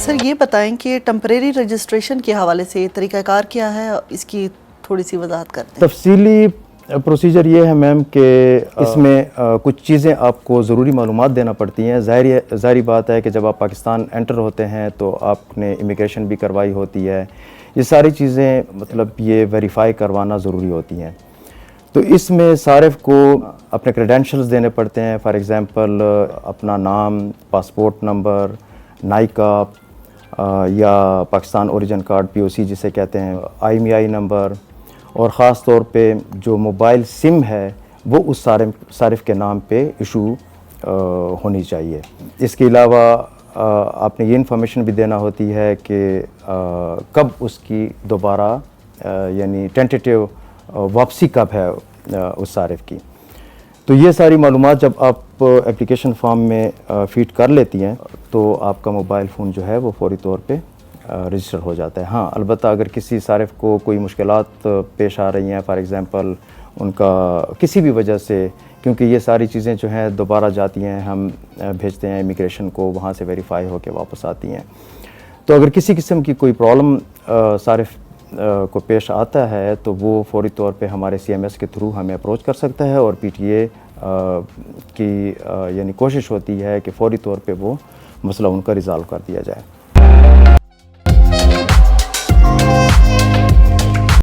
سر یہ بتائیں کہ ٹمپریری رجسٹریشن کے حوالے سے طریقہ کار کیا ہے، اس کی تھوڑی سی وضاحت کرتے ہیں۔ تفصیلی پروسیجر یہ ہے میم کہ اس میں کچھ چیزیں آپ کو ضروری معلومات دینا پڑتی ہیں۔ ظاہری بات ہے کہ جب آپ پاکستان انٹر ہوتے ہیں تو آپ نے امیگریشن بھی کروائی ہوتی ہے، یہ ساری چیزیں مطلب یہ ویریفائی کروانا ضروری ہوتی ہیں۔ تو اس میں صارف کو اپنے کریڈینشلز دینے پڑتے ہیں، فار ایگزامپل اپنا نام، پاسپورٹ نمبر، نائکا یا پاکستان اوریجن کارڈ POC جسے کہتے ہیں، IMEI نمبر، اور خاص طور پہ جو موبائل سم ہے وہ اس صارف کے نام پہ ایشو ہونی چاہیے۔ اس کے علاوہ آپ نے یہ انفارمیشن بھی دینا ہوتی ہے کہ کب اس کی دوبارہ یعنی ٹینٹیٹیو واپسی کب ہے اس صارف کی۔ تو یہ ساری معلومات جب آپ اپلیکیشن فارم میں فیڈ کر لیتی ہیں تو آپ کا موبائل فون جو ہے وہ فوری طور پہ رجسٹر ہو جاتا ہے۔ ہاں البتہ اگر کسی صارف کو کوئی مشکلات پیش آ رہی ہیں، فار ایگزامپل ان کا کسی بھی وجہ سے، کیونکہ یہ ساری چیزیں جو ہیں دوبارہ جاتی ہیں، ہم بھیجتے ہیں امیگریشن کو، وہاں سے ویریفائی ہو کے واپس آتی ہیں، تو اگر کسی قسم کی کوئی پرابلم صارف کو پیش آتا ہے تو وہ فوری طور پہ ہمارے CMS کے تھرو ہمیں اپروچ کر سکتا ہے، اور PTA کی یعنی کوشش ہوتی ہے کہ فوری طور پہ وہ مسئلہ ان کا ریزالو کر دیا جائے۔